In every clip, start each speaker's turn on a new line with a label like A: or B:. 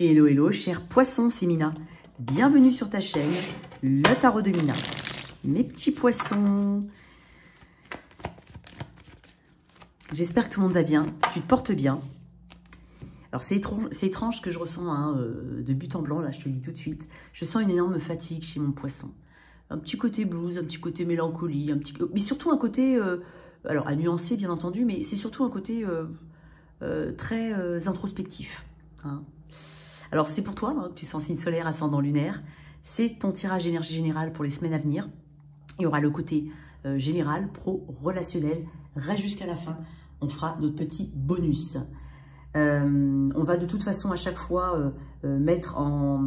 A: Hello, hello, cher poisson, c'est Mina. Bienvenue sur ta chaîne, le tarot de Mina. Mes petits poissons. J'espère que tout le monde va bien, tu te portes bien. Alors, c'est étrange ce que je ressens hein, de but en blanc, là, je te le dis tout de suite. Je sens une énorme fatigue chez mon poisson. Un petit côté blues, un petit côté mélancolie, mais surtout un côté, alors à nuancer bien entendu, mais c'est surtout un côté très introspectif. Hein. Alors, c'est pour toi, hein, tu sens signe solaire, ascendant lunaire. C'est ton tirage d'énergie générale pour les semaines à venir. Il y aura le côté général, pro, relationnel. Reste jusqu'à la fin. On fera notre petit bonus. On va de toute façon à chaque fois mettre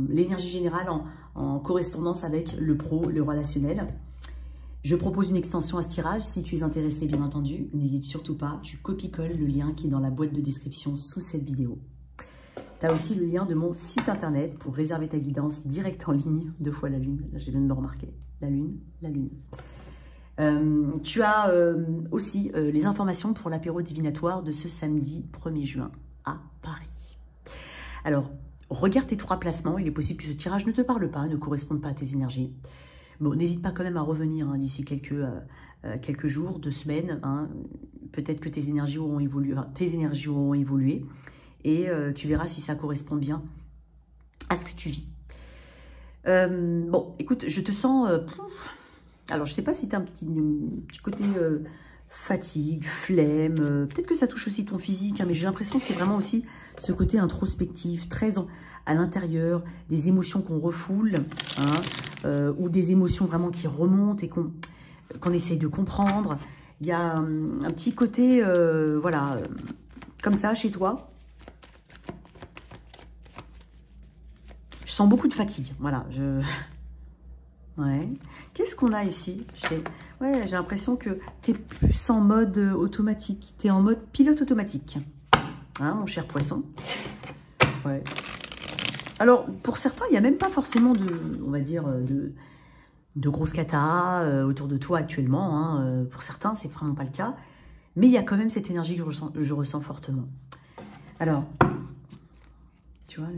A: l'énergie générale en correspondance avec le pro, le relationnel. Je propose une extension à ce tirage. Si tu es intéressé, bien entendu, n'hésite surtout pas. Tu copies-colles le lien qui est dans la boîte de description sous cette vidéo. Tu as aussi le lien de mon site internet pour réserver ta guidance direct en ligne. 2 fois la lune, là je viens de me remarquer. La lune, la lune. Tu as aussi les informations pour l'apéro divinatoire de ce samedi 1er juin à Paris. Alors, regarde tes 3 placements. Il est possible que ce tirage ne te parle pas, ne corresponde pas à tes énergies. Bon, n'hésite pas quand même à revenir hein, d'ici quelques jours, 2 semaines. Hein. Peut-être que tes énergies auront évolué. Enfin, tes énergies auront évolué. Et tu verras si ça correspond bien à ce que tu vis. Bon, écoute, je te sens... alors, je ne sais pas si tu as un petit côté fatigue, flemme. Peut-être que ça touche aussi ton physique, hein, mais j'ai l'impression que c'est vraiment aussi ce côté introspectif, très à l'intérieur, des émotions qu'on refoule, hein, ou des émotions vraiment qui remontent et qu'on essaye de comprendre. Il y a un petit côté, voilà, comme ça chez toi. Je sens beaucoup de fatigue, voilà. Ouais. Qu'est-ce qu'on a ici? Ouais, j'ai l'impression que tu es plus en mode automatique. Tu es en mode pilote automatique. Hein, mon cher poisson? Ouais. Alors, pour certains, il n'y a même pas forcément on va dire, de grosses catas autour de toi actuellement. Hein. Pour certains, c'est vraiment pas le cas. Mais il y a quand même cette énergie que je ressens fortement. Alors... Tu vois,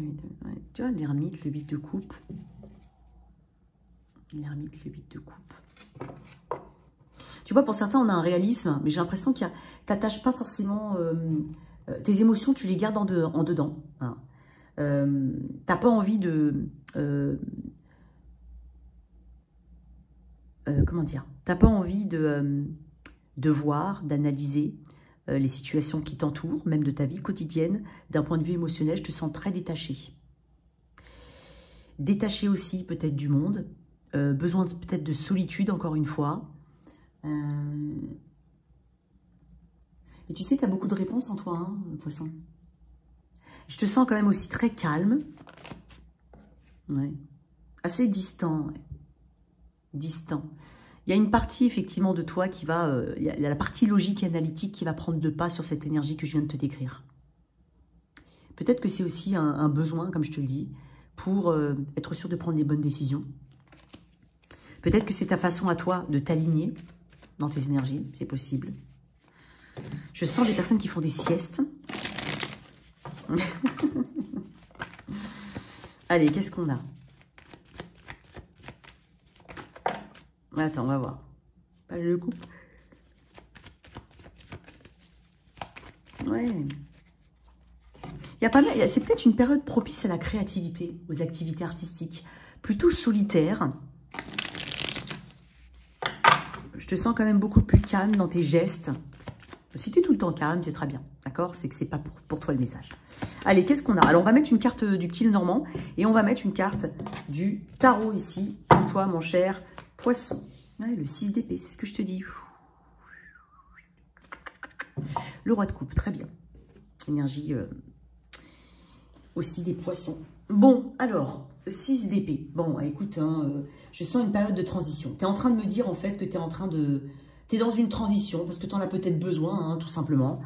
A: l'ermite, le 8 de coupe. L'ermite, le 8 de coupe. Tu vois, pour certains, on a un réalisme, mais j'ai l'impression que tu n'attaches pas forcément... tes émotions, tu les gardes en dedans. Hein. Tu n'as pas envie de... comment dire? Tu n'as pas envie de voir, d'analyser... les situations qui t'entourent, même de ta vie quotidienne, d'un point de vue émotionnel, je te sens très détaché. Détaché aussi peut-être du monde, besoin peut-être de solitude, encore une fois. Mais tu sais, tu as beaucoup de réponses en toi, hein, poisson. Je te sens quand même aussi très calme. Ouais. Assez distant. Ouais. Distant. Il y a une partie, effectivement, de toi qui va... il y a la partie logique et analytique qui va prendre le pas sur cette énergie que je viens de te décrire. Peut-être que c'est aussi un besoin, comme je te le dis, pour être sûr de prendre les bonnes décisions. Peut-être que c'est ta façon à toi de t'aligner dans tes énergies. C'est possible. Je sens des personnes qui font des siestes. Allez, qu'est-ce qu'on a ? Attends, on va voir. Pas le coupe. Ouais. Il y a pas mal. C'est peut-être une période propice à la créativité, aux activités artistiques, plutôt solitaire. Je te sens quand même beaucoup plus calme dans tes gestes. Si tu es tout le temps calme, c'est très bien. D'accord? C'est que c'est pas pour toi le message. Allez, qu'est-ce qu'on a? Alors, on va mettre une carte du Til normand et on va mettre une carte du tarot ici, pour toi, mon cher poisson. Ouais, le 6 d'épée, c'est ce que je te dis. Le roi de coupe, très bien. Énergie aussi des poissons. Bon, alors, 6 d'épée. Bon, écoute, hein, je sens une période de transition. Tu es en train de me dire, en fait, que tu es en train de... Tu es dans une transition, parce que tu en as peut-être besoin, hein, tout simplement.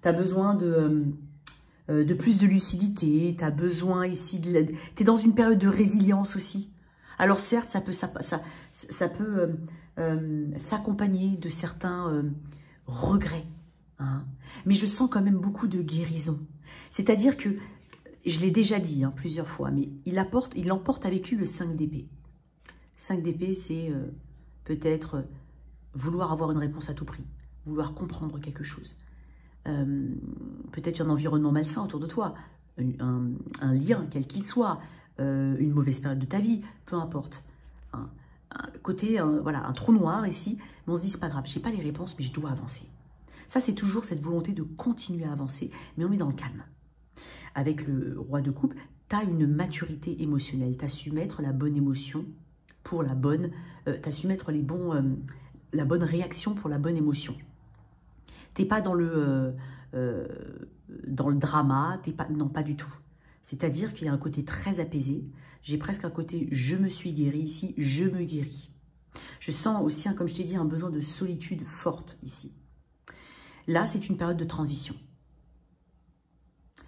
A: Tu as besoin de plus de lucidité. Tu as besoin ici... Tu es dans une période de résilience aussi. Alors certes, ça peut s'accompagner de certains regrets, hein, mais je sens quand même beaucoup de guérison. C'est-à-dire que je l'ai déjà dit hein, plusieurs fois, mais il emporte avec lui le 5 d'épée. 5 d'épée, c'est peut-être vouloir avoir une réponse à tout prix, vouloir comprendre quelque chose. Peut-être un environnement malsain autour de toi, un lien, quel qu'il soit, une mauvaise période de ta vie, peu importe. Voilà, un trou noir ici, mais on se dit, c'est pas grave, j'ai pas les réponses, mais je dois avancer. Ça, c'est toujours cette volonté de continuer à avancer, mais on est dans le calme. Avec le roi de coupe, tu as une maturité émotionnelle, tu as su mettre la bonne émotion pour la bonne, tu as su mettre la bonne réaction pour la bonne émotion. Tu n'es pas dans le drama, non, pas du tout. C'est-à-dire qu'il y a un côté très apaisé. J'ai presque un côté « je me suis guéri » ici, « je me guéris ». Je sens aussi, comme je t'ai dit, un besoin de solitude forte ici. Là, c'est une période de transition.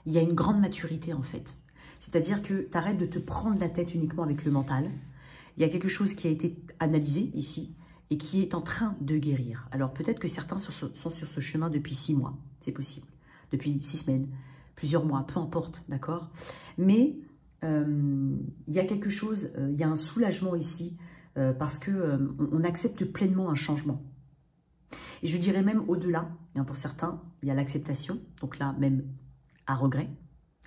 A: Il y a une grande maturité en fait. C'est-à-dire que tu arrêtes de te prendre la tête uniquement avec le mental. Il y a quelque chose qui a été analysé ici et qui est en train de guérir. Alors peut-être que certains sont sur ce chemin depuis 6 mois, c'est possible. Depuis 6 semaines, plusieurs mois, peu importe, d'accord? Mais il y a quelque chose, il y a un soulagement ici parce qu'on accepte pleinement un changement. Et je dirais même au-delà, pour certains, il y a l'acceptation, donc là même à regret.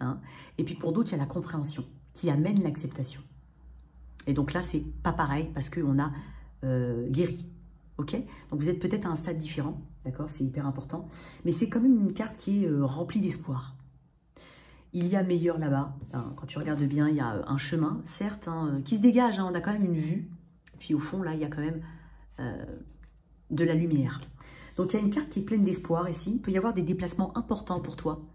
A: Hein, et puis pour d'autres, il y a la compréhension qui amène l'acceptation. Et donc là, c'est pas pareil parce qu'on a guéri. Ok? Donc vous êtes peut-être à un stade différent, d'accord? C'est hyper important. Mais c'est quand même une carte qui est remplie d'espoir. Il y a meilleur là-bas. Hein, quand tu regardes bien, il y a un chemin, certes, hein, qui se dégage. Hein, on a quand même une vue. Et puis au fond, là, il y a quand même de la lumière. Donc il y a une carte qui est pleine d'espoir ici. Il peut y avoir des déplacements importants pour toi.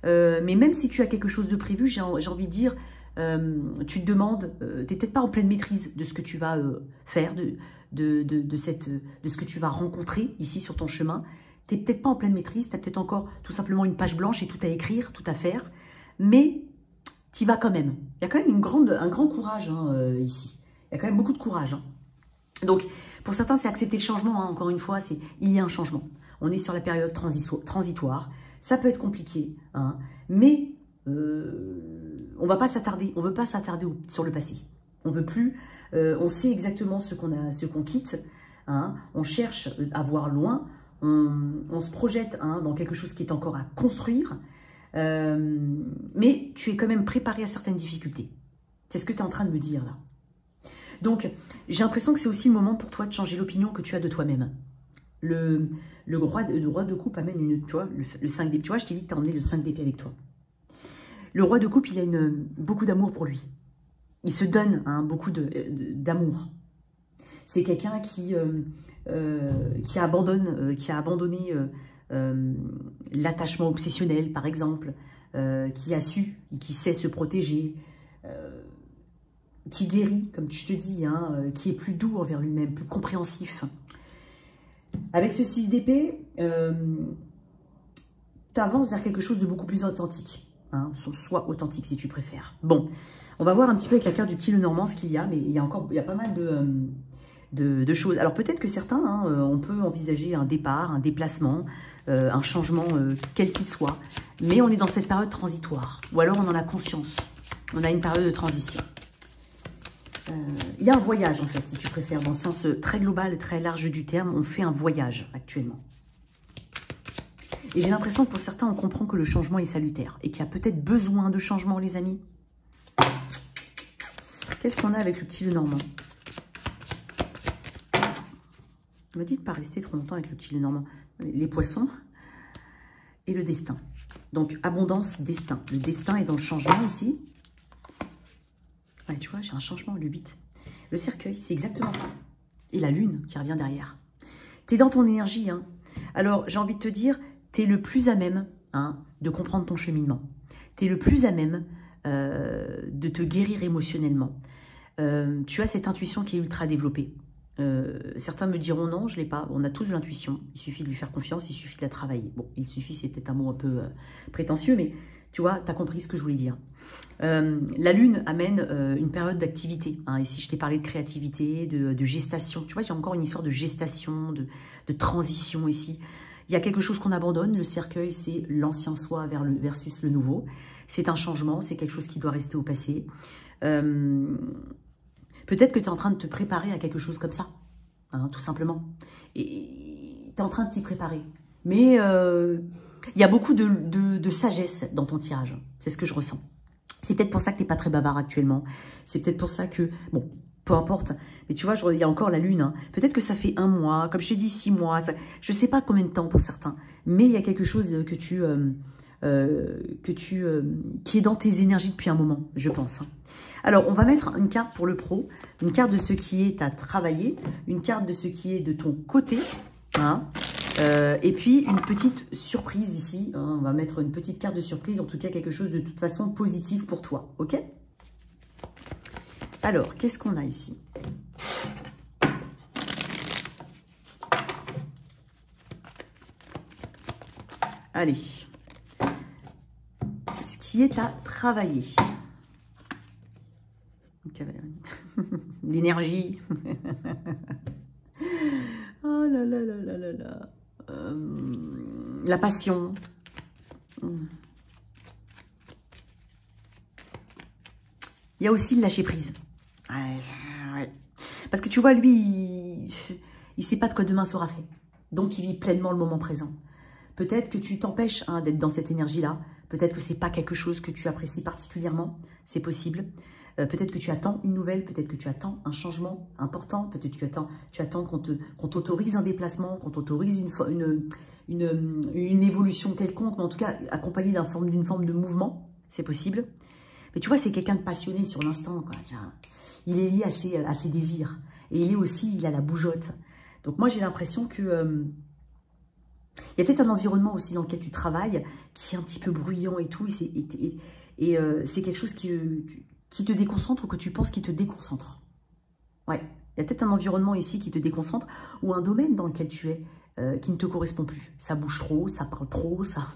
A: Mais même si tu as quelque chose de prévu, j'ai envie de dire, tu te demandes, tu n'es peut-être pas en pleine maîtrise de ce que tu vas faire, de ce que tu vas rencontrer ici sur ton chemin. Tu n'es peut-être pas en pleine maîtrise, tu as peut-être encore tout simplement une page blanche et tout à écrire, tout à faire, mais tu y vas quand même. Il y a quand même un grand courage hein, ici. Il y a quand même beaucoup de courage. Hein. Donc, pour certains, c'est accepter le changement. Hein. Encore une fois, il y a un changement. On est sur la période transitoire. Ça peut être compliqué, hein, mais on va pas s'attarder. On veut pas s'attarder sur le passé. On veut plus. On sait exactement ce qu'on quitte. Hein, on cherche à voir loin. On se projette hein, dans quelque chose qui est encore à construire. Mais tu es quand même préparé à certaines difficultés. C'est ce que tu es en train de me dire là. Donc, j'ai l'impression que c'est aussi le moment pour toi de changer l'opinion que tu as de toi-même. Le roi de coupe amène tu vois, le 5 d'épée. Tu vois, je t'ai dit que tu as emmené le 5 d'épée avec toi. Le roi de coupe, il a beaucoup d'amour pour lui. Il se donne hein, beaucoup d'amour. C'est quelqu'un qui a abandonné l'attachement obsessionnel, par exemple, qui a su et qui sait se protéger, qui guérit, comme je te dis, hein, qui est plus doux envers lui-même, plus compréhensif. Avec ce 6 d'épée, tu avances vers quelque chose de beaucoup plus authentique. Hein, soit authentique si tu préfères. Bon, on va voir un petit peu avec la carte du petit Lenormand ce qu'il y a, mais il y a pas mal de choses. Alors peut-être que certains, hein, on peut envisager un départ, un déplacement, un changement quel qu'il soit, mais on est dans cette période transitoire, ou alors on en a conscience. On a une période de transition. Il y a un voyage, en fait, si tu préfères, dans le sens très global et très large du terme. On fait un voyage, actuellement. Et j'ai l'impression que pour certains, on comprend que le changement est salutaire. Et qu'il y a peut-être besoin de changement, les amis. Qu'est-ce qu'on a avec le petit Lenormand? On m'a dit de ne pas rester trop longtemps avec le petit Lenormand. Les poissons et le destin. Donc, abondance, destin. Le destin est dans le changement, ici. Ouais, tu vois, j'ai un changement, le 8. Le cercueil, c'est exactement ça. Et la lune qui revient derrière. Tu es dans ton énergie. Hein. Alors, j'ai envie de te dire, tu es le plus à même hein, de comprendre ton cheminement. Tu es le plus à même de te guérir émotionnellement. Tu as cette intuition qui est ultra développée. Certains me diront non, je ne l'ai pas. On a tous de l'intuition. Il suffit de lui faire confiance, il suffit de la travailler. Bon, il suffit, c'est peut-être un mot un peu prétentieux, mais tu vois, tu as compris ce que je voulais dire. La lune amène une période d'activité. Hein. Ici, je t'ai parlé de créativité, de gestation. Tu vois, il y a encore une histoire de gestation, de transition ici. Il y a quelque chose qu'on abandonne. Le cercueil, c'est l'ancien soi versus le nouveau. C'est un changement, c'est quelque chose qui doit rester au passé. Peut-être que tu es en train de te préparer à quelque chose comme ça, hein, tout simplement. Et tu es en train de t'y préparer. Mais il y a beaucoup de sagesse dans ton tirage. C'est ce que je ressens. C'est peut-être pour ça que tu n'es pas très bavard actuellement. C'est peut-être pour ça que... Bon, peu importe. Mais tu vois, il y a encore la lune. Hein. Peut-être que ça fait 1 mois, comme je t'ai dit, 6 mois. Ça, je ne sais pas combien de temps pour certains. Mais il y a quelque chose qui est dans tes énergies depuis un moment, je pense. Hein. Alors, on va mettre une carte pour le pro, une carte de ce qui est à travailler, une carte de ce qui est de ton côté, hein, et puis une petite surprise ici. Hein, on va mettre une petite carte de surprise, en tout cas quelque chose de toute façon positif pour toi, ok? Alors, qu'est-ce qu'on a ici? Allez, ce qui est à travailler. L'énergie. Oh là là là là là là. La passion. Il y a aussi le lâcher prise. Ouais. Parce que tu vois, lui, il ne sait pas de quoi demain sera fait. Donc, il vit pleinement le moment présent. Peut-être que tu t'empêches hein, d'être dans cette énergie-là. Peut-être que ce n'est pas quelque chose que tu apprécies particulièrement. C'est possible. Peut-être que tu attends une nouvelle. Peut-être que tu attends un changement important. Peut-être que tu attends qu'on t'autorise un déplacement, qu'on t'autorise une évolution quelconque. Mais en tout cas, accompagné d'une forme de mouvement. C'est possible. Mais tu vois, c'est quelqu'un de passionné sur l'instant. Il est lié à ses désirs. Et il a la bougeotte. Donc moi, j'ai l'impression que... il y a peut-être un environnement aussi dans lequel tu travailles qui est un petit peu bruyant et tout. Et c'est quelque chose qui te déconcentre ou que tu penses qui te déconcentre. Ouais, il y a peut-être un environnement ici qui te déconcentre ou un domaine dans lequel tu es qui ne te correspond plus. Ça bouge trop, ça parle trop, ça...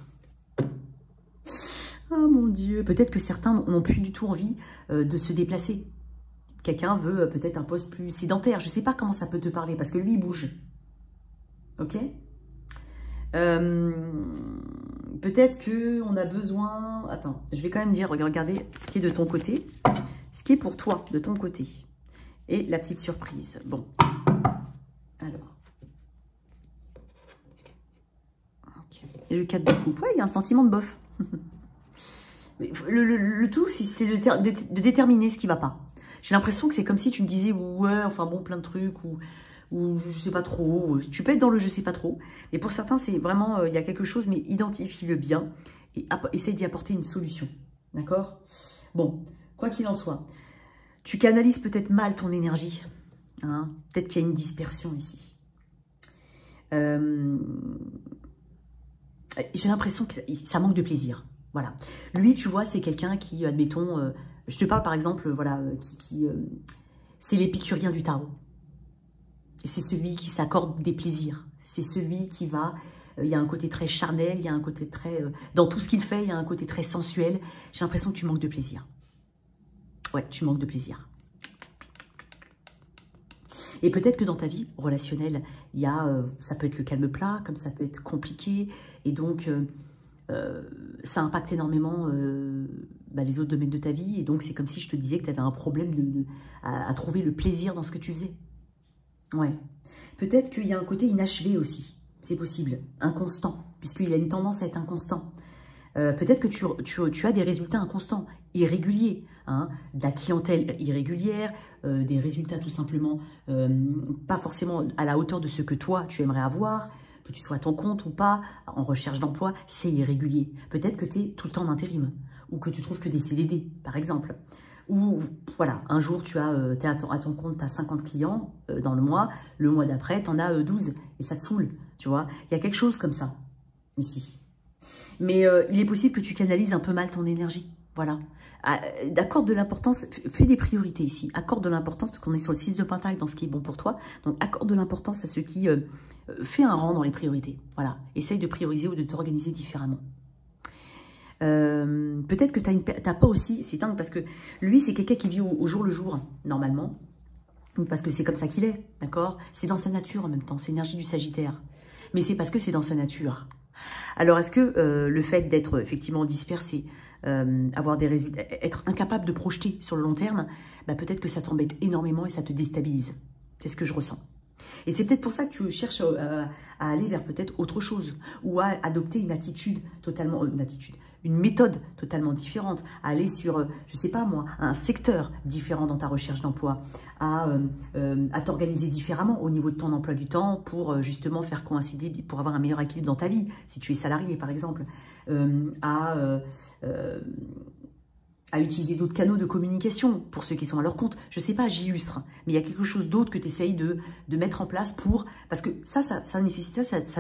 A: Oh mon Dieu, peut-être que certains n'ont plus du tout envie de se déplacer. Quelqu'un veut peut-être un poste plus sédentaire. Je ne sais pas comment ça peut te parler parce que lui, il bouge. Ok ? Peut-être qu'on a besoin... Attends, je vais quand même dire, regardez ce qui est de ton côté. Ce qui est pour toi, de ton côté. Et la petite surprise. Bon. Alors. Okay. Et le 4 de coupe. Ouais, il y a un sentiment de bof. Le tout, c'est de déterminer ce qui ne va pas. J'ai l'impression que c'est comme si tu me disais, ouais, enfin bon, plein de trucs, ou je sais pas trop. Tu peux être dans le je sais pas trop. Mais pour certains, c'est vraiment, il y a quelque chose, mais identifie-le bien et essaye d'y apporter une solution. D'accord? Bon, quoi qu'il en soit, tu canalises peut-être mal ton énergie. Hein, peut-être qu'il y a une dispersion ici. J'ai l'impression que ça manque de plaisir. Voilà. Lui, tu vois, c'est quelqu'un qui, admettons, je te parle par exemple, voilà, c'est l'épicurien du tarot. C'est celui qui s'accorde des plaisirs. C'est celui qui va... il y a un côté très charnel, il y a un côté très... dans tout ce qu'il fait, il y a un côté très sensuel. J'ai l'impression que tu manques de plaisir. Ouais, tu manques de plaisir. Et peut-être que dans ta vie relationnelle, il y a, ça peut être le calme plat, comme ça peut être compliqué. Et donc... ça impacte énormément les autres domaines de ta vie. Et donc, c'est comme si je te disais que tu avais un problème à trouver le plaisir dans ce que tu faisais. Ouais. Peut-être qu'il y a un côté inachevé aussi. C'est possible. Inconstant. Puisqu'il a une tendance à être inconstant. Peut-être que tu as des résultats inconstants, irréguliers. Hein, de la clientèle irrégulière, des résultats tout simplement pas forcément à la hauteur de ce que toi, tu aimerais avoir. Que tu sois à ton compte ou pas, en recherche d'emploi, c'est irrégulier. Peut-être que tu es tout le temps en intérim, ou que tu trouves que des CDD, par exemple. Ou, voilà, un jour, tu es à ton compte, tu as 50 clients dans le mois d'après, tu en as 12, et ça te saoule, tu vois. Il y a quelque chose comme ça, ici. Mais il est possible que tu canalises un peu mal ton énergie, voilà. Accorde de l'importance, fais des priorités ici, accorde de l'importance, parce qu'on est sur le 6 de Pentacle dans ce qui est bon pour toi, donc accorde de l'importance à ce qui fait un rang dans les priorités, voilà, essaye de prioriser ou de t'organiser différemment. Peut-être que t'as pas aussi, c'est dingue, parce que lui c'est quelqu'un qui vit au jour le jour, normalement, parce que c'est comme ça qu'il est, d'accord? C'est dans sa nature en même temps, c'est l'énergie du Sagittaire, mais c'est parce que c'est dans sa nature. Alors est-ce que le fait d'être effectivement dispersé, avoir des résultats, être incapable de projeter sur le long terme, bah, peut-être que ça t'embête énormément et ça te déstabilise. C'est ce que je ressens. Et c'est peut-être pour ça que tu cherches à aller vers peut-être autre chose ou à adopter une attitude totalement, une méthode totalement différente, à aller sur, je sais pas moi, un secteur différent dans ta recherche d'emploi, à t'organiser différemment au niveau de ton emploi du temps pour justement faire coïncider, pour avoir un meilleur équilibre dans ta vie, si tu es salarié par exemple, à utiliser d'autres canaux de communication pour ceux qui sont à leur compte. Je ne sais pas, j'illustre, mais il y a quelque chose d'autre que tu essayes de mettre en place pour... Parce que ça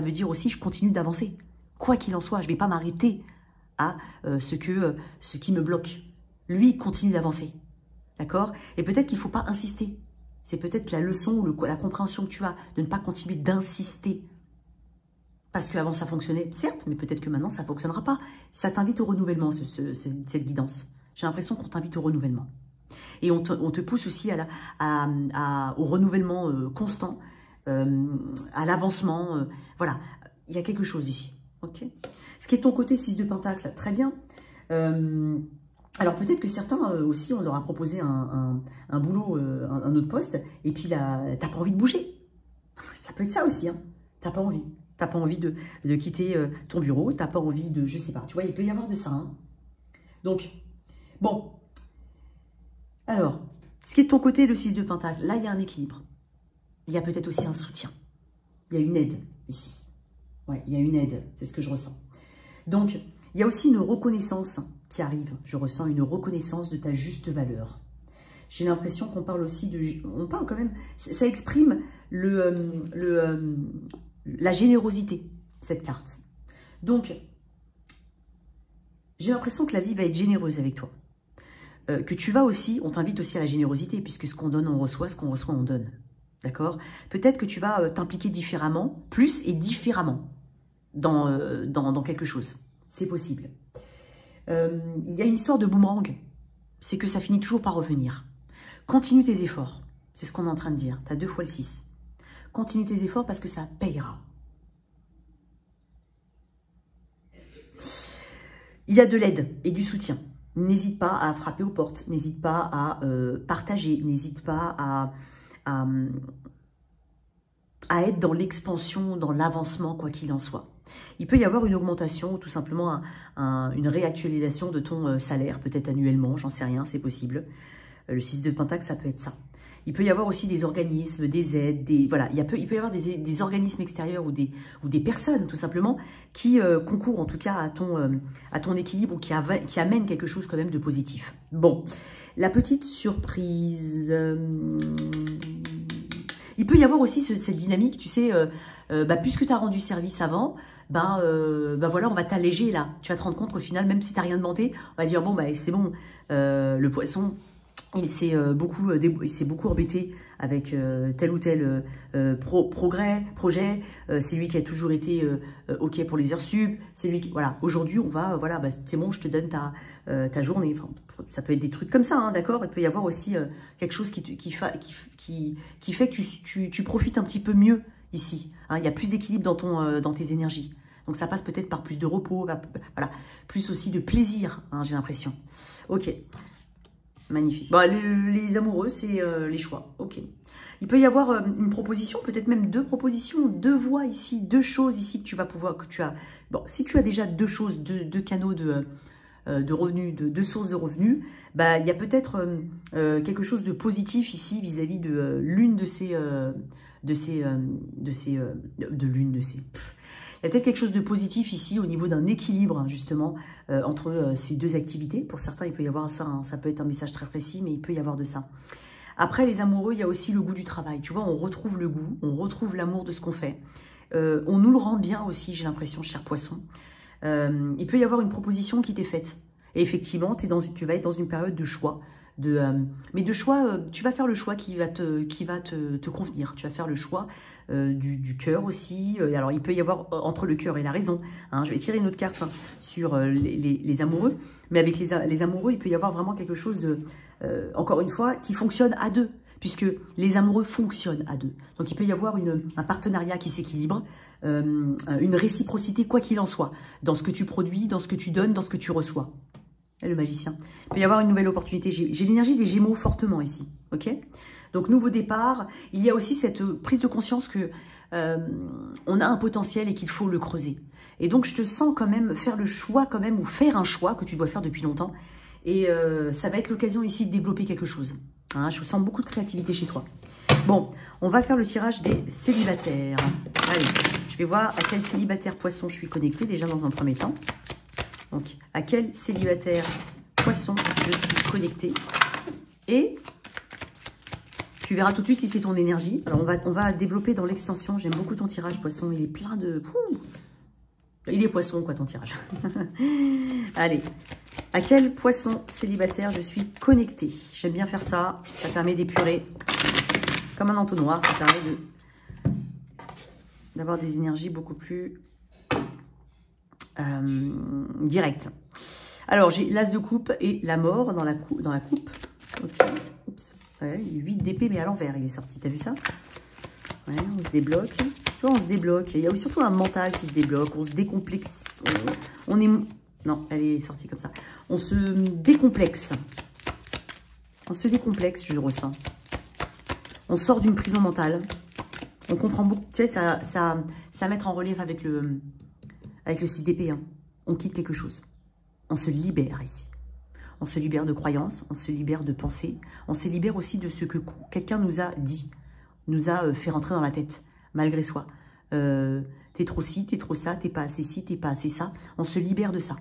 A: veut dire aussi je continue d'avancer. Quoi qu'il en soit, je ne vais pas m'arrêter à ce qui me bloque. Lui, il continue d'avancer. D'accord? Et peut-être qu'il ne faut pas insister. C'est peut-être la leçon ou la compréhension que tu as de ne pas continuer d'insister. Parce qu'avant, ça fonctionnait, certes, mais peut-être que maintenant, ça ne fonctionnera pas. Ça t'invite au renouvellement, cette guidance. J'ai l'impression qu'on t'invite au renouvellement. Et on te pousse aussi au renouvellement constant, à l'avancement. Voilà, il y a quelque chose ici. Ok. Ce qui est ton côté 6 de Pentacle, très bien. Alors peut-être que certains aussi, on leur a proposé un boulot, un autre poste, et puis là, t'as pas envie de bouger. Ça peut être ça aussi, hein. T'as pas envie. T'as pas envie de quitter ton bureau, t'as pas envie de, je sais pas, tu vois, il peut y avoir de ça. Hein. Donc, bon. Alors, ce qui est de ton côté, le 6 de Pentacle, là, il y a un équilibre. Il y a peut-être aussi un soutien. Il y a une aide ici. Ouais, il y a une aide, c'est ce que je ressens. Donc, il y a aussi une reconnaissance qui arrive. Je ressens une reconnaissance de ta juste valeur. J'ai l'impression qu'on parle aussi de... On parle quand même... Ça exprime la générosité, cette carte. Donc, j'ai l'impression que la vie va être généreuse avec toi. Que tu vas aussi, on t'invite aussi à la générosité, puisque ce qu'on donne, on reçoit, ce qu'on reçoit, on donne. D'accord? Peut-être que tu vas t'impliquer différemment, plus et différemment, dans quelque chose. C'est possible. Il y a une histoire de boomerang. C'est que ça finit toujours par revenir. Continue tes efforts. C'est ce qu'on est en train de dire. Tu as 2 fois le 6. Continue tes efforts parce que ça payera. Il y a de l'aide et du soutien. N'hésite pas à frapper aux portes. N'hésite pas à partager. N'hésite pas à être dans l'expansion, dans l'avancement, quoi qu'il en soit. Il peut y avoir une augmentation ou tout simplement une réactualisation de ton salaire, peut-être annuellement, j'en sais rien, c'est possible. Le 6 de Pentacle, ça peut être ça. Il peut y avoir aussi des organismes, des aides, voilà, il peut y avoir des organismes extérieurs ou des personnes, tout simplement, qui concourent en tout cas à ton équilibre ou qui amènent quelque chose quand même de positif. Bon, la petite surprise... Il peut y avoir aussi cette dynamique, tu sais, puisque tu as rendu service avant, voilà, on va t'alléger là. Tu vas te rendre compte qu'au final, même si tu n'as rien demandé, on va dire, bon, c'est bon, le poisson, il s'est beaucoup embêté avec tel ou tel projet. C'est lui qui a toujours été OK pour les heures sup. C'est lui qui, voilà, aujourd'hui, on va, voilà, c'est bon, je te donne ta journée. Enfin, ça peut être des trucs comme ça, hein, d'accord? Il peut y avoir aussi quelque chose qui fait que tu profites un petit peu mieux ici. Hein, il y a plus d'équilibre dans tes énergies. Donc, ça passe peut-être par plus de repos, voilà, plus aussi de plaisir, hein, j'ai l'impression. OK. Magnifique. Bon, les amoureux, c'est les choix. OK. Il peut y avoir une proposition, peut-être même 2 propositions, 2 voies ici, 2 choses ici que tu vas pouvoir... Bon, si tu as déjà 2 choses, 2 canaux de revenus, 2 sources de revenus, il y a peut-être quelque chose de positif ici vis-à-vis de l'une de ces... Il y a peut-être quelque chose de positif ici au niveau d'un équilibre, hein, justement, entre ces 2 activités. Pour certains, il peut y avoir ça, hein, ça peut être un message très précis, mais il peut y avoir de ça. Après, les amoureux, il y a aussi le goût du travail. Tu vois, on retrouve le goût, on retrouve l'amour de ce qu'on fait. On nous le rend bien aussi, j'ai l'impression, cher poisson. Il peut y avoir une proposition qui t'est faite. Et effectivement, tu vas être dans une période de choix. Mais de choix, tu vas faire le choix qui va te convenir. Tu vas faire le choix du cœur aussi. Alors, il peut y avoir entre le cœur et la raison. Hein, je vais tirer une autre carte sur les amoureux. Mais avec les amoureux, il peut y avoir vraiment quelque chose de, encore une fois, qui fonctionne à 2. Puisque les amoureux fonctionnent à 2. Donc, il peut y avoir un partenariat qui s'équilibre, une réciprocité, quoi qu'il en soit, dans ce que tu produis, dans ce que tu donnes, dans ce que tu reçois. Le magicien. Il peut y avoir une nouvelle opportunité. J'ai l'énergie des Gémeaux fortement ici. Ok? Donc, nouveau départ. Il y a aussi cette prise de conscience que on a un potentiel et qu'il faut le creuser. Et donc, je te sens quand même faire le choix quand même, ou faire un choix que tu dois faire depuis longtemps. Et ça va être l'occasion ici de développer quelque chose. Hein, je sens beaucoup de créativité chez toi. Bon, on va faire le tirage des célibataires. Allez, je vais voir à quel célibataire poisson je suis connectée déjà dans un premier temps. Donc, à quel célibataire poisson je suis connectée. Et tu verras tout de suite si c'est ton énergie. Alors, on va développer dans l'extension. J'aime beaucoup ton tirage, poisson. Il est plein de... Il est poisson, quoi, ton tirage. Allez, à quel poisson célibataire je suis connectée? J'aime bien faire ça. Ça permet d'épurer. Comme un entonnoir, ça permet d'avoir des énergies beaucoup plus directes. Alors, j'ai l'as de coupe et la mort dans la coupe. Ok, oups. Ouais, 8 d'épée, mais à l'envers, il est sorti. T'as vu ça? Ouais, on se débloque. Tu vois, on se débloque. Il y a surtout un mental qui se débloque. On se décomplexe. On est... Non, elle est sortie comme ça. On se décomplexe. On se décomplexe, je ressens. On sort d'une prison mentale. On comprend beaucoup. Tu sais, ça mettre en relief avec le 6 d'épée. Hein. On quitte quelque chose. On se libère ici. On se libère de croyances. On se libère de pensées. On se libère aussi de ce que quelqu'un nous a dit. Nous a fait rentrer dans la tête, malgré soi. T'es trop ci, t'es trop ça, t'es pas assez ci, t'es pas assez ça. On se libère de ça.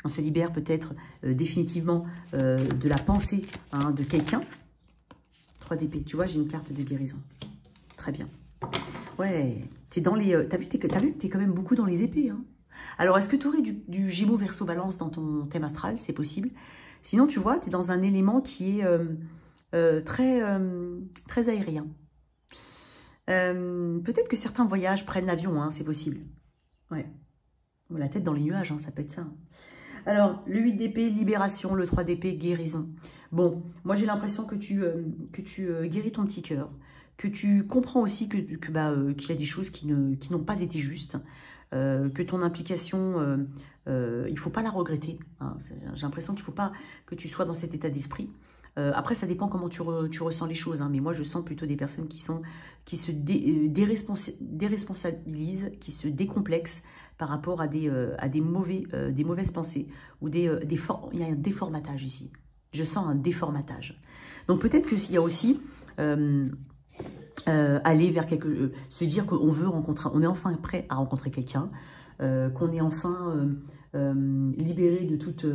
A: On se libère peut-être définitivement de la pensée hein, de quelqu'un. 3 d'épée. Tu vois, j'ai une carte de guérison. Très bien. Ouais, t'es dans les... T'as vu que t'es quand même beaucoup dans les épées. Hein. Alors, est-ce que tu aurais du Gémeaux Verseau Balance dans ton thème astral? C'est possible. Sinon, tu vois, t'es dans un élément qui est très aérien. Peut-être que certains voyages prennent l'avion, hein, c'est possible. Ouais. La tête dans les nuages, hein, ça peut être ça. Alors, le 8 d'épée, libération, le 3 d'épée, guérison. Bon, moi j'ai l'impression que tu guéris ton petit cœur, que tu comprends aussi qu'il y a des choses qui n'ont pas été justes, que ton implication, il ne faut pas la regretter. Hein. J'ai l'impression qu'il ne faut pas que tu sois dans cet état d'esprit. Après, ça dépend comment tu ressens les choses, hein, mais moi je sens plutôt des personnes qui se déresponsabilisent, qui se décomplexent par rapport à des mauvaises pensées, ou il y a un déformatage ici. Je sens un déformatage. Donc peut-être qu'il y a aussi aller vers se dire qu'on veut rencontrer, on est enfin prêt à rencontrer quelqu'un, qu'on est enfin libéré de toute,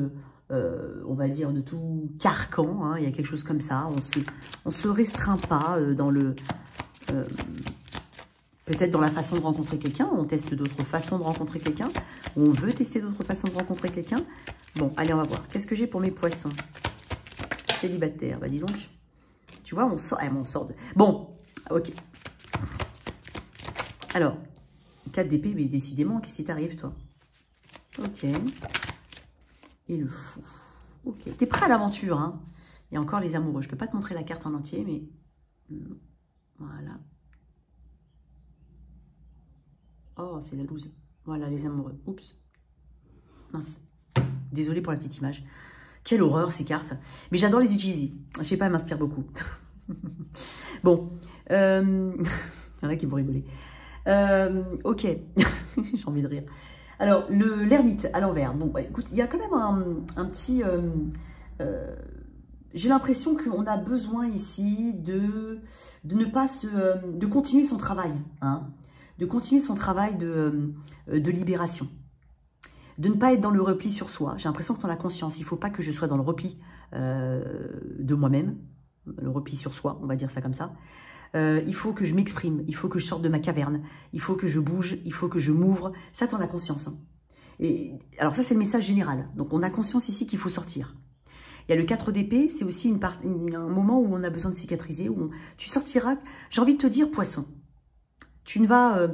A: on va dire, de tout carcan. Hein, il y a quelque chose comme ça. On se restreint pas dans le... peut-être dans la façon de rencontrer quelqu'un. On teste d'autres façons de rencontrer quelqu'un. On veut tester d'autres façons de rencontrer quelqu'un. Bon, allez, on va voir. Qu'est-ce que j'ai pour mes poissons célibataires? Bah, dis donc. Tu vois, on sort... on sort de... Bon, ok. Alors, 4 d'épée, mais décidément, qu'est-ce qui t'arrive, toi? Ok. Et le fou. Ok. T'es prêt à l'aventure, hein? Il y a encore les amoureux. Je ne peux pas te montrer la carte en entier, mais... Voilà. Oh, c'est la loose. Voilà, les amoureux. Oups. Mince. Désolée pour la petite image. Quelle horreur, ces cartes. Mais j'adore les utiliser. Je sais pas, elles m'inspirent beaucoup. Bon. Il y en a qui vont rigoler. Ok. J'ai envie de rire. Alors, l'ermite à l'envers. Bon, écoute, il y a quand même un petit... j'ai l'impression qu'on a besoin ici de ne pas de continuer son travail. Hein, de continuer son travail de libération. De ne pas être dans le repli sur soi. J'ai l'impression que tu en as conscience. Il ne faut pas que je sois dans le repli de moi-même. Le repli sur soi, on va dire ça comme ça. Il faut que je m'exprime. Il faut que je sorte de ma caverne. Il faut que je bouge. Il faut que je m'ouvre. Ça, tu en as conscience. Hein. Et, alors ça, c'est le message général. Donc, on a conscience ici qu'il faut sortir. Il y a le 4 d'épée. C'est aussi un moment où on a besoin de cicatriser. Où tu sortiras. J'ai envie de te dire, poisson. Tu ne vas...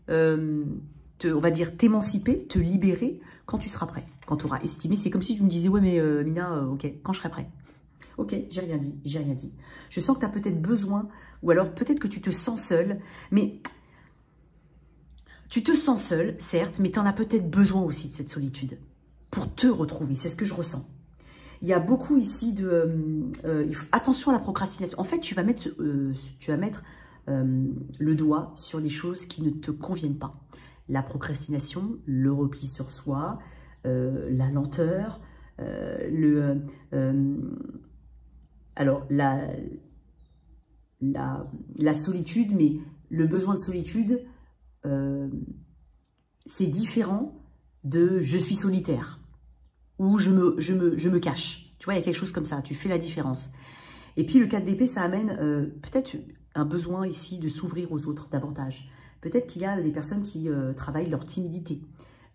A: on va dire, t'émanciper, te libérer quand tu seras prêt, quand tu auras estimé. C'est comme si tu me disais, ouais, mais Mina, ok, quand je serai prêt. Ok, j'ai rien dit, j'ai rien dit. Je sens que tu as peut-être besoin, ou alors peut-être que tu te sens seul, mais tu te sens seul, certes, mais tu en as peut-être besoin aussi de cette solitude pour te retrouver. C'est ce que je ressens. Il y a beaucoup ici de... attention à la procrastination. En fait, tu vas mettre le doigt sur les choses qui ne te conviennent pas. La procrastination, le repli sur soi, la lenteur, alors la solitude, mais le besoin de solitude, c'est différent de « je suis solitaire » ou je me cache. Tu vois, il y a quelque chose comme ça, tu fais la différence. Et puis le 4 d'épée, ça amène peut-être un besoin ici de s'ouvrir aux autres davantage. Peut-être qu'il y a des personnes qui travaillent leur timidité.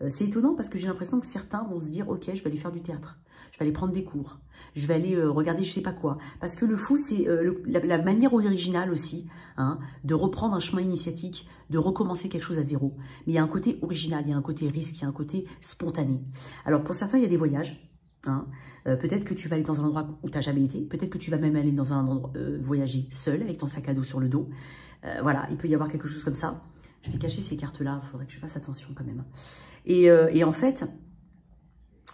A: C'est étonnant parce que j'ai l'impression que certains vont se dire « Ok, je vais aller faire du théâtre, je vais aller prendre des cours, je vais aller regarder je sais pas quoi. » Parce que le fou, c'est la manière originale aussi hein, de reprendre un chemin initiatique, de recommencer quelque chose à zéro. Mais il y a un côté original, il y a un côté risque, il y a un côté spontané. Alors pour certains, il y a des voyages. Hein. Peut-être que tu vas aller dans un endroit où tu n'as jamais été. Peut-être que tu vas même aller dans un endroit, voyager seul avec ton sac à dos sur le dos. Voilà, il peut y avoir quelque chose comme ça. Je vais cacher ces cartes-là, il faudrait que je fasse attention quand même. Et en fait,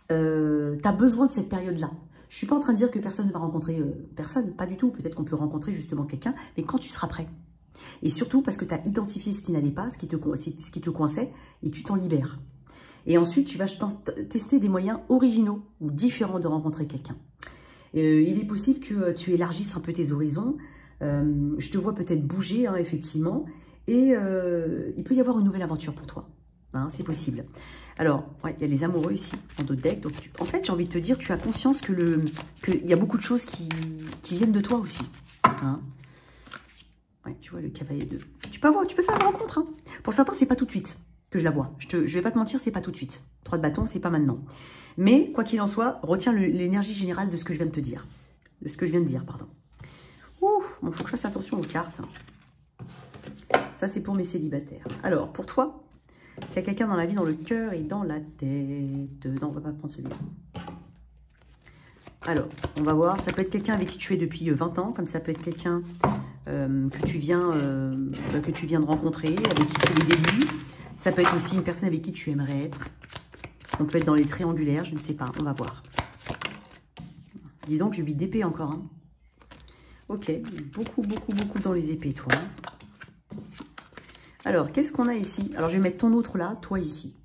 A: tu as besoin de cette période-là. Je ne suis pas en train de dire que personne ne va rencontrer personne, pas du tout. Peut-être qu'on peut rencontrer justement quelqu'un, mais quand tu seras prêt. Et surtout parce que tu as identifié ce qui n'allait pas, ce qui te coinçait, et tu t'en libères. Et ensuite, tu vas tester des moyens originaux ou différents de rencontrer quelqu'un. Il est possible que tu élargisses un peu tes horizons. Je te vois peut-être bouger, hein, effectivement. Et il peut y avoir une nouvelle aventure pour toi. Hein, c'est possible. Alors, ouais, il y a les amoureux ici, en d'autres decks. Donc, en fait, j'ai envie de te dire, tu as conscience qu'il y a beaucoup de choses qui viennent de toi aussi. Hein. Ouais, tu vois, le cavalier 2. Tu peux faire une rencontre. Hein. Pour certains, c'est pas tout de suite que je la vois. Je vais pas te mentir, c'est pas tout de suite. 3 de bâton, c'est pas maintenant. Mais, quoi qu'il en soit, retiens l'énergie générale de ce que je viens de te dire. De ce que je viens de dire, pardon. Ouh, bon, faut que je fasse attention aux cartes. Ça, c'est pour mes célibataires. Alors, pour toi, il y a quelqu'un dans la vie, dans le cœur et dans la tête. Non, on va pas prendre celui-là. Alors, on va voir. Ça peut être quelqu'un avec qui tu es depuis 20 ans, comme ça peut être quelqu'un que tu viens de rencontrer, avec qui c'est les débuts. Ça peut être aussi une personne avec qui tu aimerais être. On peut être dans les triangulaires, je ne sais pas. On va voir. Dis donc, 8 d'épée encore. Hein. Ok, beaucoup dans les épées, toi. Alors, qu'est-ce qu'on a ici? Alors, je vais mettre ton autre là, toi ici.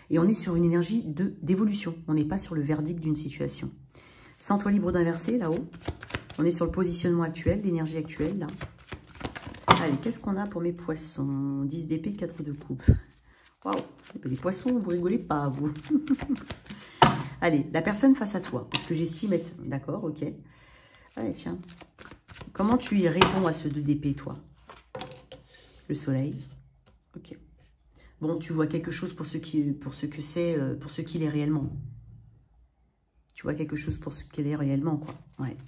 A: Et on est sur une énergie d'évolution. On n'est pas sur le verdict d'une situation. Sens-toi libre d'inverser, là-haut. On est sur le positionnement actuel, l'énergie actuelle, là. Allez, qu'est-ce qu'on a pour mes poissons? 10 d'épée, 4 de coupe. Waouh! Les poissons, vous rigolez pas, vous. Allez, la personne face à toi. Parce que j'estime être... D'accord, ok. Allez, tiens. Comment tu y réponds à ce 2 d'épée, toi? Le soleil. Ok. Bon, tu vois quelque chose pour ce qu'il est réellement. Tu vois quelque chose pour ce qu'il est réellement, quoi. Ouais.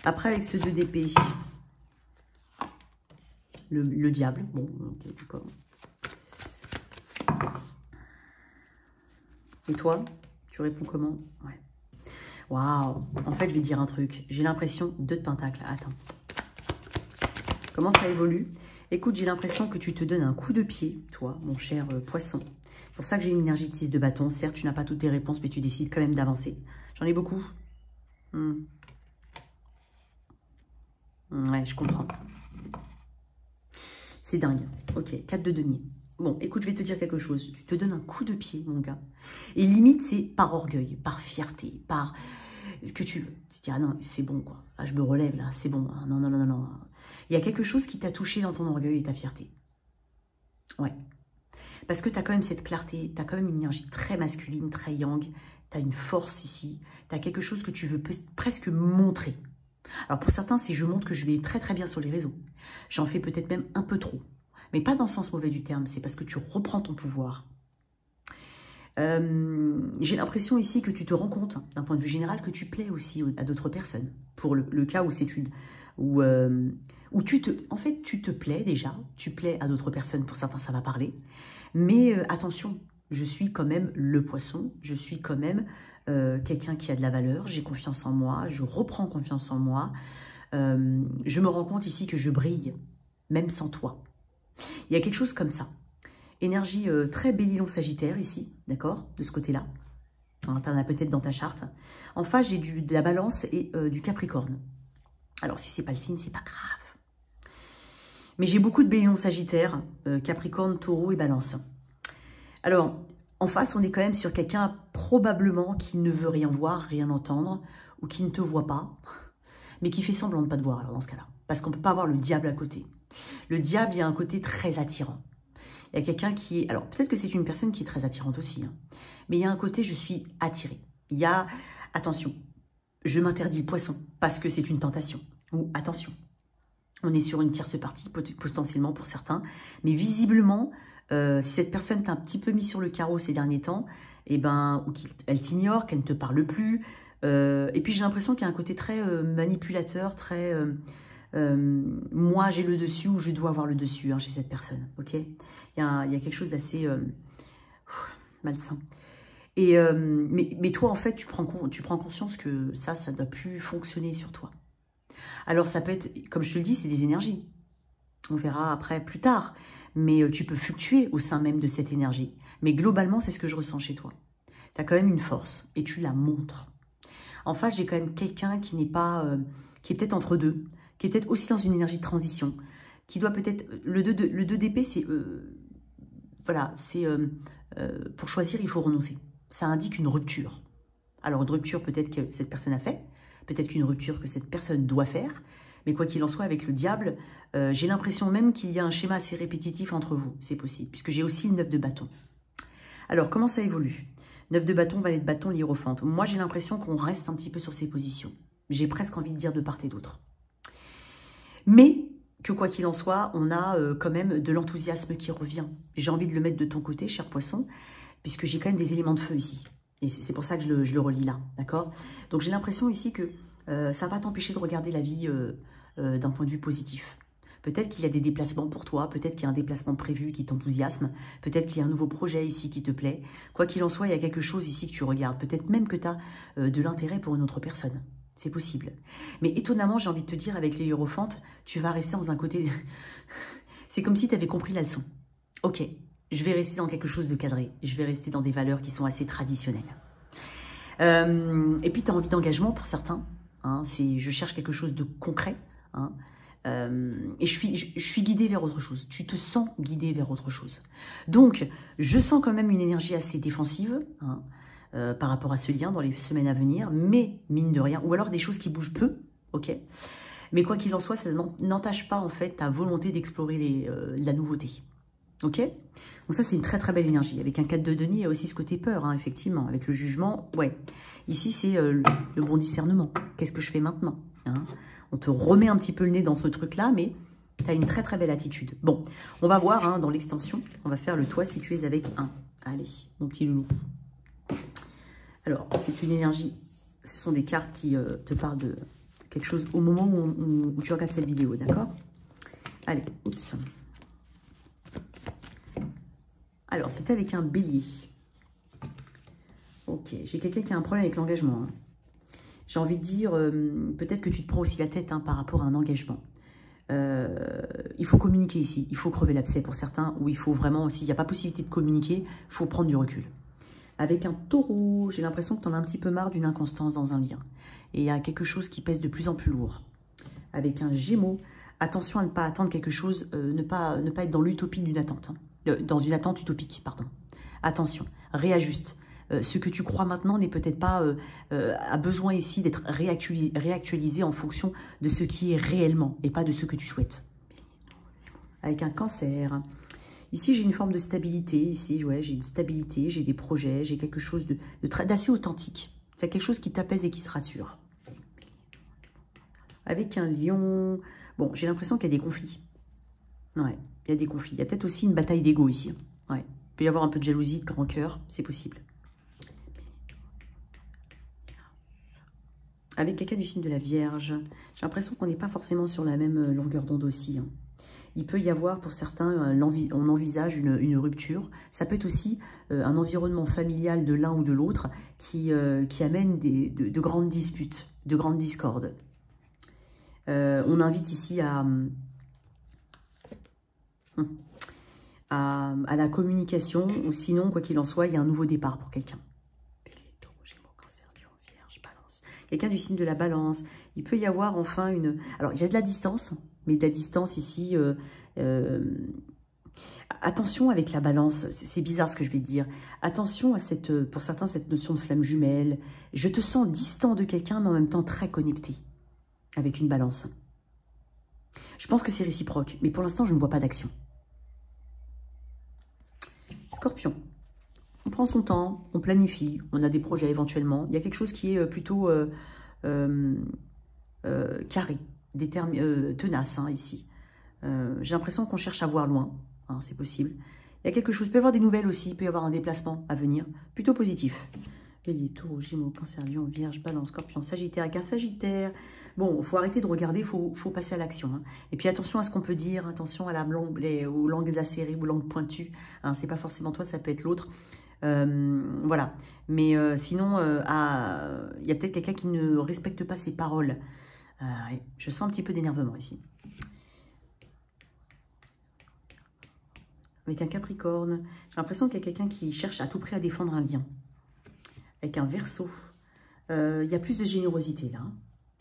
A: Après, avec ce 2 d'épée, le diable. Bon, ok, d'accord. Et toi, tu réponds comment? Ouais. Waouh. En fait, je vais te dire un truc. J'ai l'impression 2 de pentacle. Attends. Comment ça évolue? Écoute, j'ai l'impression que tu te donnes un coup de pied, toi, mon cher poisson. C'est pour ça que j'ai une énergie de 6 de bâton. Certes, tu n'as pas toutes tes réponses, mais tu décides quand même d'avancer. J'en ai beaucoup. Ouais, je comprends. C'est dingue. Ok, 4 de denier. Bon, écoute, je vais te dire quelque chose. Tu te donnes un coup de pied, mon gars. Et limite, c'est par orgueil, par fierté, par ce que tu veux. Tu te dis, ah non, c'est bon, quoi. Ah, je me relève, là, c'est bon. Ah, non, non, non, non, non. Il y a quelque chose qui t'a touché dans ton orgueil et ta fierté. Ouais. Parce que tu as quand même cette clarté, tu as quand même une énergie très masculine, très yang. Tu as une force ici. Tu as quelque chose que tu veux presque montrer. Alors, pour certains, c'est je montre que je vais très, très bien sur les réseaux. J'en fais peut-être même un peu trop. Mais pas dans le sens mauvais du terme, c'est parce que tu reprends ton pouvoir. J'ai l'impression ici que tu te rends compte, d'un point de vue général, que tu plais aussi à d'autres personnes. Pour le cas où c'est où tu te plais déjà, tu plais à d'autres personnes, pour certains ça va parler. Mais attention, je suis quand même le poisson, je suis quand même quelqu'un qui a de la valeur, j'ai confiance en moi, je reprends confiance en moi. Je me rends compte ici que je brille, même sans toi. Il y a quelque chose comme ça. Énergie très bélier sagittaire ici, d'accord? De ce côté-là. Hein, tu en as peut-être dans ta charte. En face, j'ai de la balance et du capricorne. Alors, si c'est pas le signe, c'est pas grave. Mais j'ai beaucoup de bélion sagittaire, capricorne, taureau et balance. Alors, en face, on est quand même sur quelqu'un probablement qui ne veut rien voir, rien entendre, ou qui ne te voit pas, mais qui fait semblant de ne pas te voir, alors dans ce cas-là. Parce qu'on ne peut pas avoir le diable à côté. Le diable, il y a un côté très attirant. Il y a quelqu'un qui est... Alors, peut-être que c'est une personne qui est très attirante aussi, hein, mais il y a un côté, je suis attirée. Il y a... Attention, je m'interdis le poisson, parce que c'est une tentation. Ou attention, on est sur une tierce partie, potentiellement pour certains, mais visiblement... si cette personne t'a un petit peu mis sur le carreau ces derniers temps, eh ben, ou qu'elle t'ignore, qu'elle ne te parle plus. Et puis j'ai l'impression qu'il y a un côté très manipulateur, très moi j'ai le dessus ou je dois avoir le dessus chez cette personne. Ok, il y a quelque chose d'assez malsain. Et, mais toi en fait tu prends conscience que ça ne doit plus fonctionner sur toi. Alors ça peut être, comme je te le dis, c'est des énergies. On verra après plus tard. Mais tu peux fluctuer au sein même de cette énergie. Mais globalement, c'est ce que je ressens chez toi. Tu as quand même une force et tu la montres. En face, j'ai quand même quelqu'un qui n'est pas, qui est peut-être entre deux, qui est peut-être aussi dans une énergie de transition, qui doit peut-être... Le 2 d'épée, c'est... voilà, c'est... pour choisir, il faut renoncer. Ça indique une rupture. Alors, une rupture peut-être que cette personne a fait, peut-être qu'une rupture que cette personne doit faire, mais quoi qu'il en soit, avec le diable, j'ai l'impression même qu'il y a un schéma assez répétitif entre vous. C'est possible, puisque j'ai aussi le 9 de bâton. Alors, comment ça évolue? 9 de bâton, valet de bâton, l'hiérophante. Moi, j'ai l'impression qu'on reste un petit peu sur ces positions. J'ai presque envie de dire de part et d'autre. Mais que quoi qu'il en soit, on a quand même de l'enthousiasme qui revient. J'ai envie de le mettre de ton côté, cher poisson, puisque j'ai quand même des éléments de feu ici. Et c'est pour ça que je le relis là, d'accord? Donc, j'ai l'impression ici que ça va t'empêcher de regarder la vie d'un point de vue positif. Peut-être qu'il y a des déplacements pour toi, peut-être qu'il y a un déplacement prévu qui t'enthousiasme, peut-être qu'il y a un nouveau projet ici qui te plaît. Quoi qu'il en soit, il y a quelque chose ici que tu regardes. Peut-être même que tu as de l'intérêt pour une autre personne. C'est possible. Mais étonnamment, j'ai envie de te dire, avec les hiérophantes, tu vas rester dans un côté... C'est comme si tu avais compris la leçon. Ok, je vais rester dans quelque chose de cadré. Je vais rester dans des valeurs qui sont assez traditionnelles. Et puis, tu as envie d'engagement pour certains. Hein, je cherche quelque chose de concret. Hein, et je suis guidée vers autre chose. Tu te sens guidée vers autre chose. Donc, je sens quand même une énergie assez défensive hein, par rapport à ce lien dans les semaines à venir, mais mine de rien, ou alors des choses qui bougent peu, ok. Mais quoi qu'il en soit, ça n'entache pas en fait ta volonté d'explorer la nouveauté, ok. Donc ça, c'est une très très belle énergie. Avec un 4 de denier, il y a aussi ce côté peur, hein, effectivement. Avec le jugement, ouais. Ici, c'est le bon discernement. Qu'est-ce que je fais maintenant hein? On te remet un petit peu le nez dans ce truc-là, mais tu as une très très belle attitude. Bon, on va voir hein, dans l'extension. On va faire le toi si tu es avec un. Allez, mon petit loulou. Alors, c'est une énergie. Ce sont des cartes qui te parlent de quelque chose au moment où tu regardes cette vidéo, d'accord? Allez, oups. Alors, c'est avec un bélier. Ok, j'ai quelqu'un qui a un problème avec l'engagement. Hein. J'ai envie de dire, peut-être que tu te prends aussi la tête hein, par rapport à un engagement. Il faut communiquer ici. Il faut crever l'abcès pour certains. Ou il faut vraiment, s'il n'y a pas possibilité de communiquer, il faut prendre du recul. Avec un taureau, j'ai l'impression que tu en as un petit peu marre d'une inconstance dans un lien. Et il y a quelque chose qui pèse de plus en plus lourd. Avec un gémeau, attention à ne pas attendre quelque chose, ne pas être dans l'utopie d'une attente. Hein. Dans une attente utopique, pardon. Attention, réajuste. Ce que tu crois maintenant n'est peut-être pas a besoin ici d'être réactualisé en fonction de ce qui est réellement et pas de ce que tu souhaites. Avec un cancer. Ici, j'ai une forme de stabilité. Ici, ouais, j'ai une stabilité, j'ai des projets, j'ai quelque chose d'assez authentique. C'est quelque chose qui t'apaise et qui se rassure. Avec un lion. Bon, j'ai l'impression qu'il y a des conflits. Ouais, il y a des conflits. Il y a peut-être aussi une bataille d'ego ici. Ouais. Il peut y avoir un peu de jalousie, de rancœur, c'est possible. Avec quelqu'un du signe de la Vierge, j'ai l'impression qu'on n'est pas forcément sur la même longueur d'onde aussi. Hein. Il peut y avoir, pour certains, on envisage une rupture. Ça peut être aussi un environnement familial de l'un ou de l'autre qui amène de grandes disputes, de grandes discordes. On invite ici à la communication, ou sinon, quoi qu'il en soit, il y a un nouveau départ pour quelqu'un. quelqu'un du signe de la balance. Il peut y avoir enfin une... Alors, il y a de la distance, mais de la distance ici... Attention avec la balance, c'est bizarre ce que je vais te dire. Attention à cette, pour certains, cette notion de flamme jumelle. Je te sens distant de quelqu'un, mais en même temps très connecté avec une balance. Je pense que c'est réciproque, mais pour l'instant, je ne vois pas d'action. Scorpion. On prend son temps, on planifie, on a des projets éventuellement. Il y a quelque chose qui est plutôt carré, tenace hein, ici. J'ai l'impression qu'on cherche à voir loin. Hein, c'est possible. Il y a quelque chose, il peut y avoir des nouvelles aussi, il peut y avoir un déplacement à venir, plutôt positif. Bélier, Taureau, Gémeaux, Cancer, Lion, Vierge, Balance, Scorpion, Sagittaire, avec un Sagittaire. Bon, il faut arrêter de regarder, il faut passer à l'action. Hein. Et puis attention à ce qu'on peut dire, attention à aux langues acérées, aux langues pointues. Hein, c'est pas forcément toi, ça peut être l'autre. Voilà. Mais sinon, il y a peut-être quelqu'un qui ne respecte pas ses paroles. Je sens un petit peu d'énervement ici. Avec un Capricorne, j'ai l'impression qu'il y a quelqu'un qui cherche à tout prix à défendre un lien. Avec un Verseau, il y a plus de générosité là.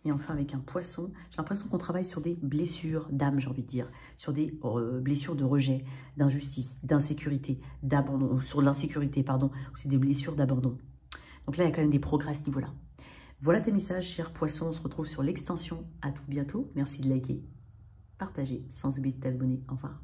A: Et enfin avec un Poisson, j'ai l'impression qu'on travaille sur des blessures d'âme, j'ai envie de dire. Sur des blessures de rejet, d'injustice, d'insécurité, d'abandon. Sur l'insécurité, pardon. Ou c'est des blessures d'abandon. Donc là, il y a quand même des progrès à ce niveau-là. Voilà tes messages, chers Poissons. On se retrouve sur l'extension. À tout bientôt. Merci de liker, partager, sans oublier de t'abonner. Au revoir.